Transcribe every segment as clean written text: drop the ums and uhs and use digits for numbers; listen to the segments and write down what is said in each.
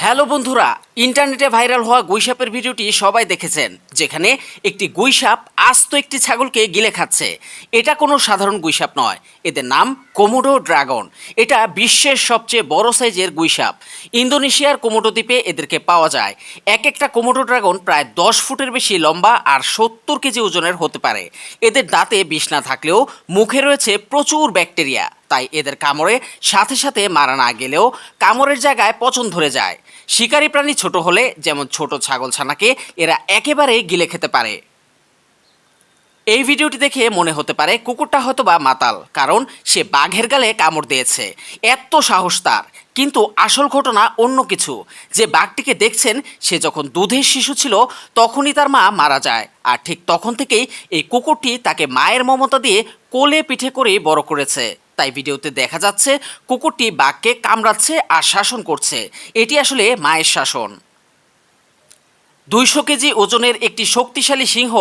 Hello বন্ধুরা, ইন্টারনেটে viral হওয়া গুইসাপের ভিডিওটি সবাই দেখেছেন, যেখানে একটি গুইসাপ আস্ত একটি ছাগলকে গিলে খাচ্ছে। এটা কোনো সাধারণ গুইসাপ নয়, এদের নাম কোমোডো ড্রাগন। এটা বিশ্বের সবচেয়ে বড় সাইজের গুইসাপ। ইন্দোনেশিয়ার কোমোডো দ্বীপে এদেরকে পাওয়া যায়। এক একটা কোমোডো ড্রাগন প্রায় 10 ফুটের বেশি লম্বা আর 70 কেজি ওজনের হতে পারে। এদের দাঁতে বিষ না থাকলেও মুখে রয়েছে প্রচুর ব্যাকটেরিয়া, তাই এদের কামড়ে সাথে সাথে মারা না গেলেও কামড়ের জায়গায় পচন ধরে যায়। শিকারী প্রাণী ছোট হলে, যেমন ছোট ছাগলছানাকে, এরা একেবারে গিলে খেতে পারে। এই ভিডিওটি দেখে মনে হতে পারে কুকুরটা হয়তো বা মাতাল, কারণ সে বাঘের গালে কামড় দিয়েছে। এত সাহস তার! কিন্তু আসল ঘটনা অন্য কিছু। যে বাঘটিকে দেখছেন, সে যখন দুধের শিশু ছিল তখনই তার মা মারা যায়, আর ঠিক তখন থেকেই এই কুকুরটি তাকে মায়ের মমতা দিয়ে কোলে পিঠে করে বড় করেছে। তাই ভিডিওতে দেখা যাচ্ছে কুকুরটি বাঘকে কামড়াচ্ছে আর শাসন করছে। এটি আসলে মায়ের শাসন। 200 কেজি ওজনের একটি শক্তিশালী সিংহ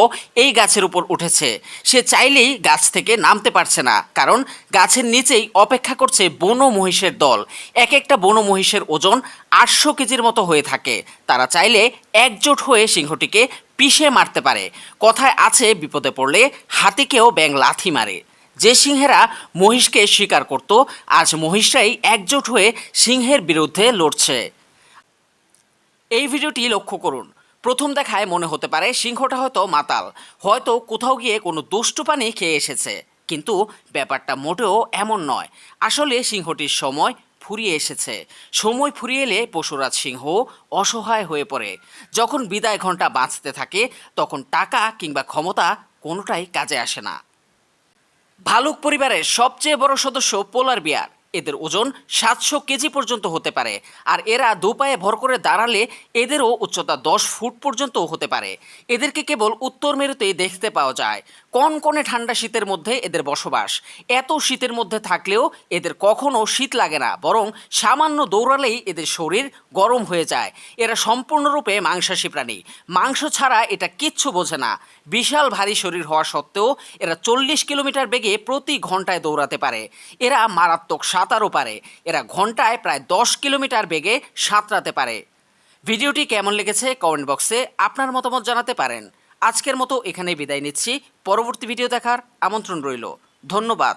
এই গাছের উপর উঠেছে। সে চাইলেই গাছ থেকে নামতে পারছে না, কারণ গাছের নিচেই অপেক্ষা করছে বনো মহিষের দল। এক একটা বনো মহিষের ওজন 800 কেজির মতো হয়ে থাকে। তারা চাইলে একজোট হয়ে সিংহটিকে পিষে মারতে পারে। কথায় আছে, বিপদে পড়লে হাতিকেও ব্যাঙ লাথি মারে। যে সিংহেরা মহিষকে শিকার করত, আজ মহিষরাই একজোট হয়ে সিংহের বিরুদ্ধে লড়ছে। এই ভিডিওটি লক্ষ্য করুন। প্রথম দেখায় মনে হতে পারে সিংহটা হয়তো মাতাল, হয়তো কোথাও গিয়ে কোনো দুষ্টু পানি খেয়ে এসেছে। কিন্তু ব্যাপারটা মোটেও এমন নয়। আসলে সিংহটির সময় ফুরিয়ে এসেছে। সময় ফুরিয়ে এলে পশুরাজ সিংহ অসহায় হয়ে পড়ে। যখন বিদায় ঘন্টা বাঁচতে থাকে, তখন টাকা কিংবা ক্ষমতা কোনোটাই কাজে আসে না। ভালুক পরিবারের সবচেয়ে বড় সদস্য পোলার বিয়ার। এদের ওজন 700 কেজি পর্যন্ত হতে পারে, আর এরা দুপায়ে ভর করে দাঁড়ালে এদেরও উচ্চতা 10 ফুট পর্যন্ত হতে পারে। এদেরকে কেবল উত্তর মেরুতেই দেখতে পাওয়া যায়। কনকনে ঠান্ডা শীতের মধ্যে এদের বসবাস। এত শীতের মধ্যে থাকলেও এদের কখনো শীত লাগে না, বরং সামান্য দৌড়ালেই এদের শরীর গরম হয়ে যায়। এরা সম্পূর্ণরূপে মাংসাশী প্রাণী। মাংস ছাড়া এটা কিচ্ছু বোঝে না। বিশাল ভারী শরীর হওয়া সত্ত্বেও এরা 40 কিলোমিটার বেগে প্রতি ঘন্টায় দৌড়াতে পারে। এরা মারাত্মক সাঁতারও পারে। এরা ঘন্টায় প্রায় 10 কিলোমিটার বেগে সাঁতরাতে পারে। ভিডিওটি কেমন লেগেছে কমেন্ট বক্সে আপনার মতামত জানাতে পারেন। আজকের মতো এখানেই বিদায় নিচ্ছি। পরবর্তী ভিডিও দেখার আমন্ত্রণ রইল। ধন্যবাদ।